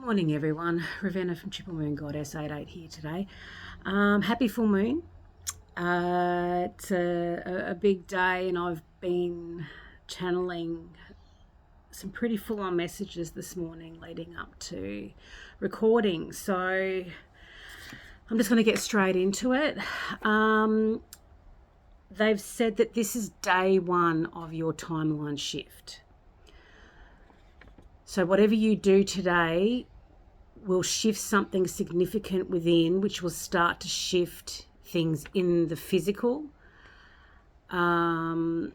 Morning everyone, Ravenna from Triple Moon Goddess 88 here today. Happy full moon. It's a big day and I've been channeling some pretty full on messages this morning leading up to recording. So I'm just going to get straight into it. They've said that this is day one of your timeline shift. So whatever you do today will shift something significant within, which will start to shift things in the physical. And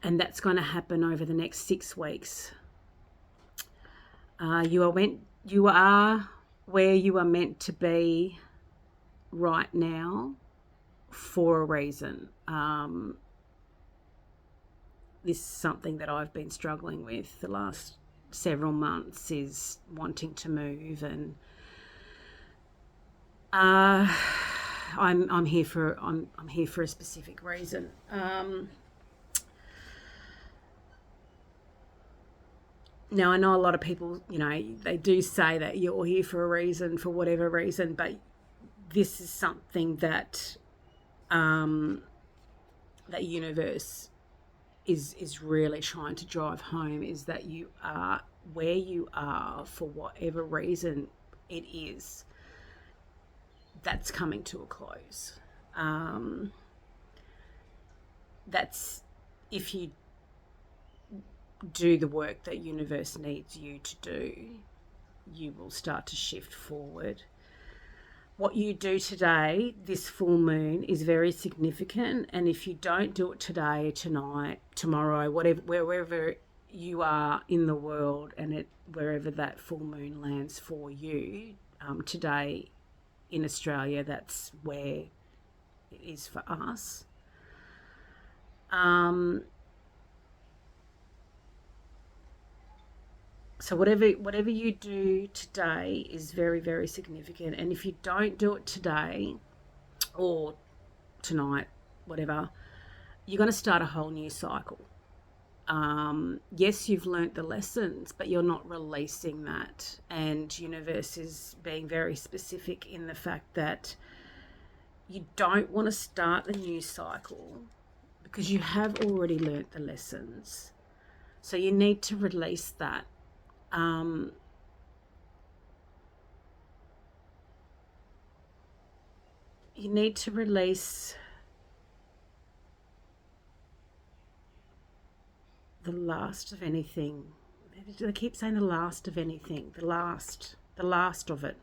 that's going to happen over the next 6 weeks. You are where you are meant to be right now for a reason. This is something that I've been struggling with the last several months, is wanting to move, and I'm here for a specific reason. Now I know a lot of people, they do say that you're here for a reason, for whatever reason, but this is something that that universe is really trying to drive home, is that you are where you are for whatever reason it is. That's coming to a close. That's if you do the work that universe needs you to do, you will start to shift forward. What you do today, this full moon, is very significant. And if you don't do it today, tonight, tomorrow, wherever you are in the world, and wherever that full moon lands for you, today in Australia, that's where it is for us. So whatever you do today is very, very significant. And if you don't do it today or tonight, whatever, you're going to start a whole new cycle. Yes, you've learnt the lessons, but you're not releasing that. And universe is being very specific in the fact that you don't want to start a new cycle because you have already learnt the lessons. So you need to release that. You need to release the last of anything. They keep saying the last of anything, the last of it.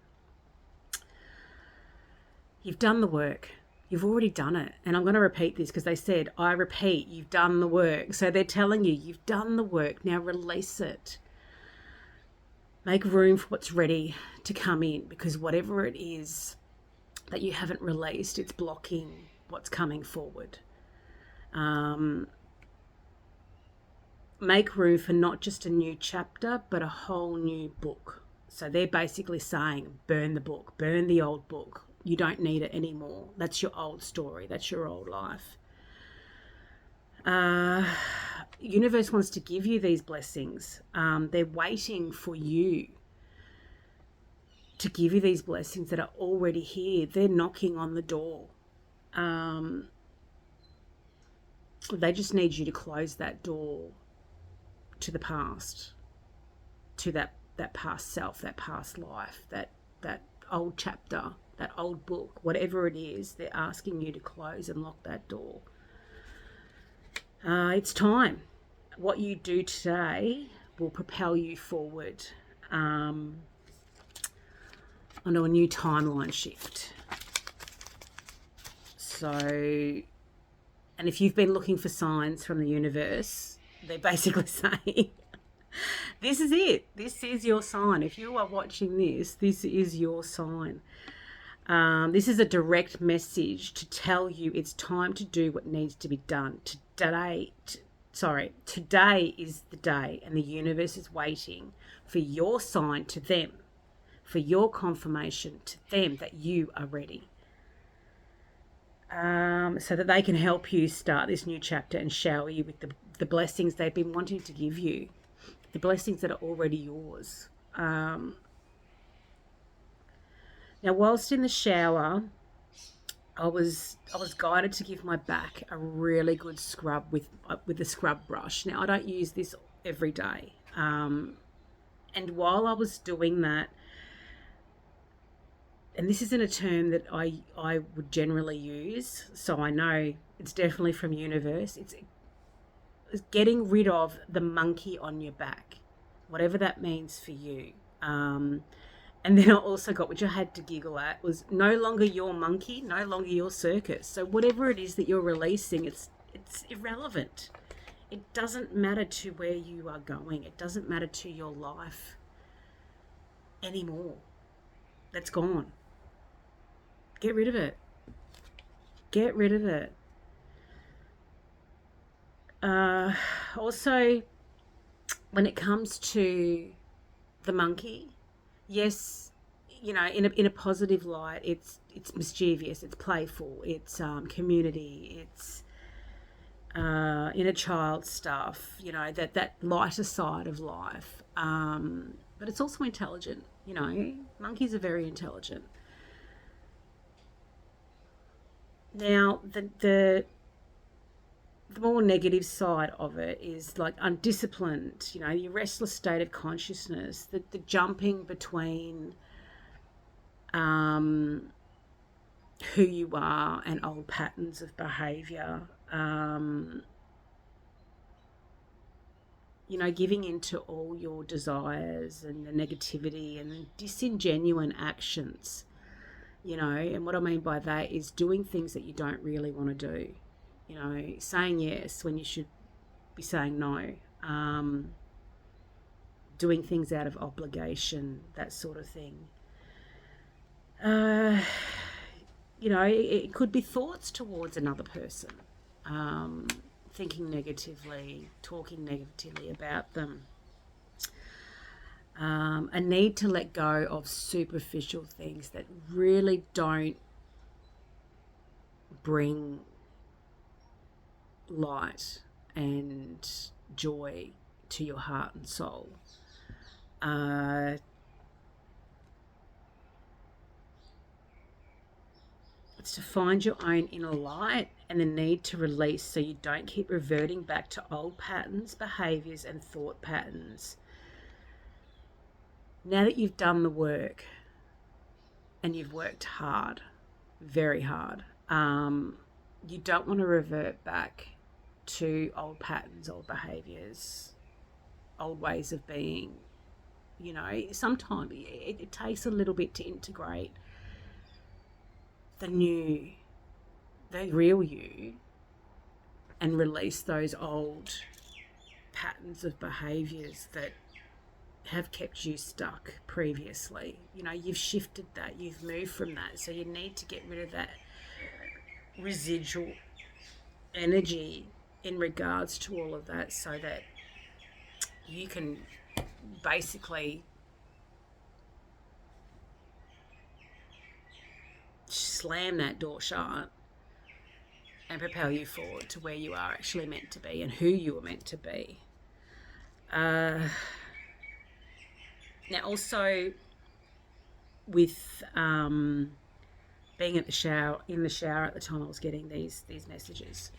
You've done the work. You've already done it. And I'm going to repeat this because they said, I repeat, you've done the work. So they're telling you, you've done the work. Now release it. Make room for what's ready to come in, because whatever it is that you haven't released, it's blocking what's coming forward. Make room for not just a new chapter, but a whole new book. So they're basically saying, burn the book, burn the old book. You don't need it anymore. That's your old story. That's your old life. Universe wants to give you these blessings. They're waiting for you to give you these blessings that are already here. They're knocking on the door. They just need you to close that door to the past, to that past self, that past life, that old chapter, that old book, whatever it is. They're asking you to close and lock that door. It's time. What you do today will propel you forward onto a new timeline shift. So, and if you've been looking for signs from the universe, they're basically saying, this is it. This is your sign. If you are watching this, this is your sign. This is a direct message to tell you it's time to do what needs to be done. Today is the day, and the universe is waiting for your sign to them, for your confirmation to them that you are ready. So that they can help you start this new chapter and shower you with the blessings they've been wanting to give you, the blessings that are already yours. Now, whilst in the shower, I was guided to give my back a really good scrub with the scrub brush. Now, I don't use this every day, and while I was doing that, and this isn't a term that I would generally use, so I know it's definitely from universe. It's getting rid of the monkey on your back, whatever that means for you. And then I also got, which I had to giggle at, was no longer your monkey, no longer your circus. So whatever it is that you're releasing, it's irrelevant. It doesn't matter to where you are going. It doesn't matter to your life anymore. That's gone. Get rid of it. Get rid of it. Also, when it comes to the monkey, yes, you know, in a positive light, it's mischievous, it's playful, it's community, it's inner child stuff, you know, that lighter side of life. But it's also intelligent, you know. Monkeys are very intelligent. Now, the more negative side of it is like undisciplined, you know, your restless state of consciousness, the jumping between who you are and old patterns of behaviour, you know, giving into all your desires and the negativity and disingenuine actions, you know. And what I mean by that is doing things that you don't really want to do, you know, saying yes when you should be saying no, doing things out of obligation, that sort of thing. You know, it could be thoughts towards another person, thinking negatively, talking negatively about them. A need to let go of superficial things that really don't bring light and joy to your heart and soul. It's to find your own inner light and the need to release so you don't keep reverting back to old patterns, behaviours and thought patterns. Now that you've done the work and you've worked hard, very hard, you don't want to revert back to old patterns, old behaviours, old ways of being. You know, sometimes it takes a little bit to integrate the new, the real you, and release those old patterns of behaviours that have kept you stuck previously. You know, you've shifted that, you've moved from that, so you need to get rid of that residual energy in regards to all of that, so that you can basically slam that door shut and propel you forward to where you are actually meant to be and who you are meant to be. Now, also with being in the shower at the time I was getting these messages,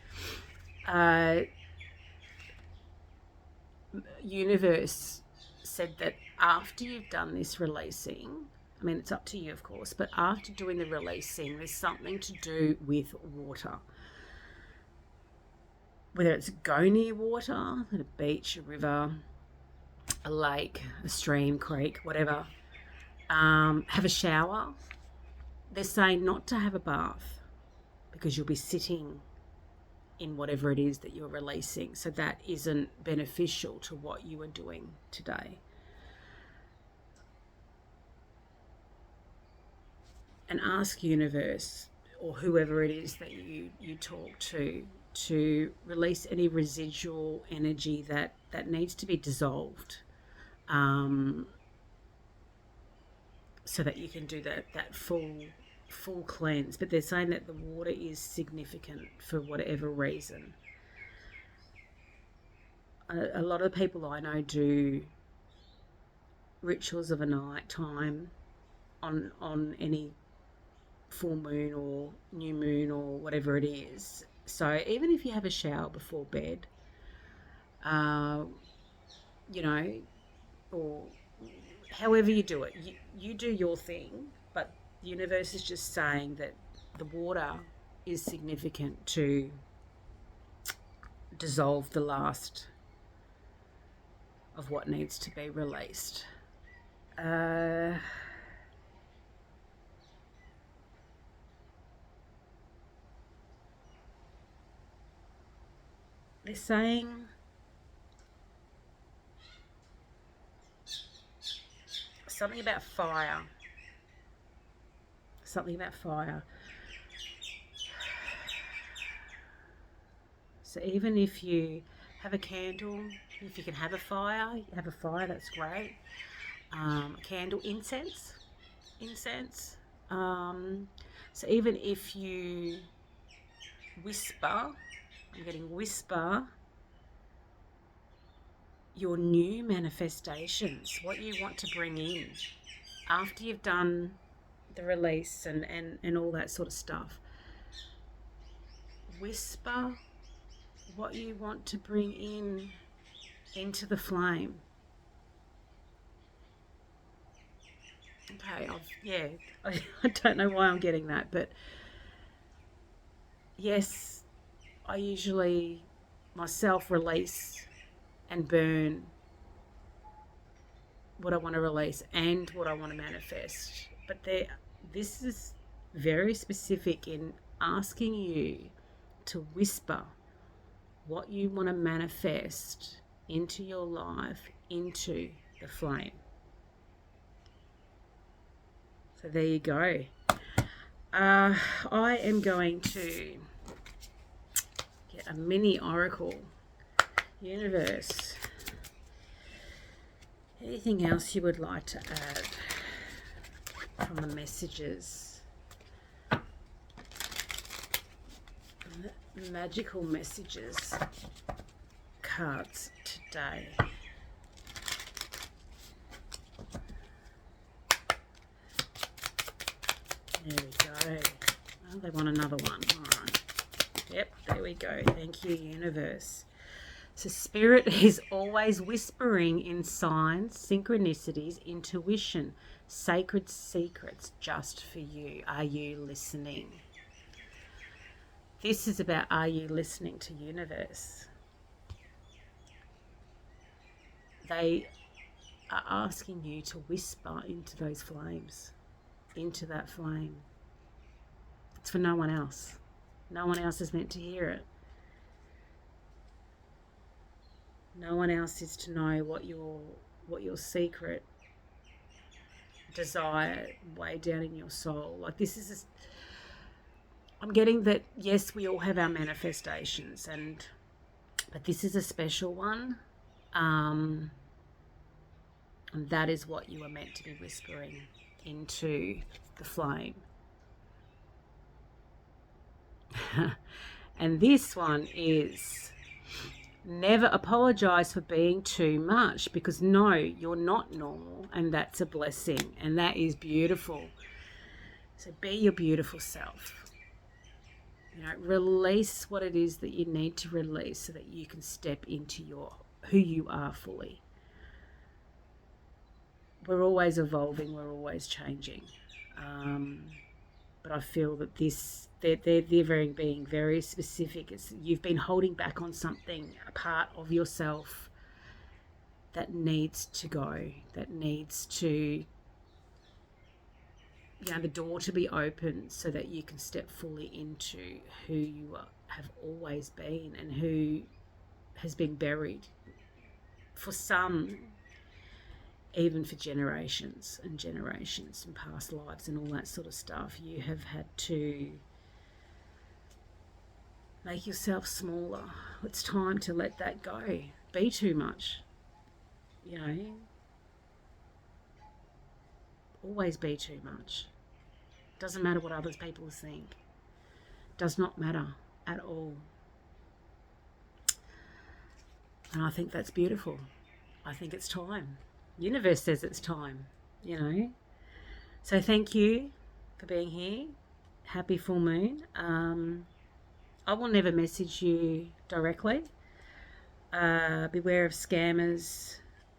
universe said that after you've done this releasing, I mean, it's up to you, of course, but after doing the releasing, there's something to do with water. Whether it's go near water, at a beach, a river, a lake, a stream, creek, whatever, have a shower. They're saying not to have a bath because you'll be sitting in whatever it is that you're releasing. So that isn't beneficial to what you are doing today. And ask universe or whoever it is that you talk to release any residual energy that needs to be dissolved, so that you can do that full cleanse. But they're saying that the water is significant for whatever reason. A lot of people I know do rituals of a night time on any full moon or new moon or whatever it is. So even if you have a shower before bed, you know, or however you do it, you do your thing, but the universe is just saying that the water is significant to dissolve the last of what needs to be released. They're saying something about fire. Something about fire. So even if you have a candle, if you can have a fire, that's great. Candle, incense. So even if you whisper, I'm getting whisper your new manifestations, what you want to bring in after you've done the release and all that sort of stuff. Whisper what you want to bring in into the flame. Okay, I don't know why I'm getting that, but yes, I usually myself release and burn what I want to release and what I want to manifest. But this is very specific in asking you to whisper what you want to manifest into your life, into the flame. So there you go. I am going to get a mini oracle. Universe, anything else you would like to add from the messages? The magical messages cards today. There we go. Oh, they want another one. All right. Yep, there we go. Thank you, universe. So Spirit is always whispering in signs, synchronicities, intuition, sacred secrets just for you. Are you listening? This is about, are you listening to universe? They are asking you to whisper into those flames, into that flame. It's for no one else. No one else is meant to hear it. No one else is to know what your secret desire way down in your soul. Like this is, I'm getting that yes, we all have our manifestations, but this is a special one, and that is what you are meant to be whispering into the flame. And this one is, never apologize for being too much, because no, you're not normal, and that's a blessing, and that is beautiful. So be your beautiful self. You know, release what it is that you need to release so that you can step into who you are fully. We're always evolving, we're always changing. But I feel that they're being very specific. You've been holding back on something, a part of yourself that needs to go, that needs to, the door to be open so that you can step fully into who you have always been and who has been buried for some, even for generations and generations and past lives and all that sort of stuff. You have had to make yourself smaller. It's time to let that go. Be too much. Always be too much. Doesn't matter what other people think. Does not matter at all. And I think that's beautiful. I think it's time. Universe says it's time, you know. So thank you for being here. Happy full moon. I will never message you directly. Beware of scammers.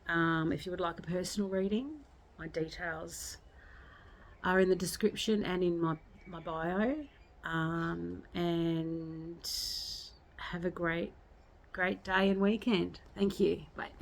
If you would like a personal reading, my details are in the description and in my bio. And have a great day and weekend. Thank you. Bye.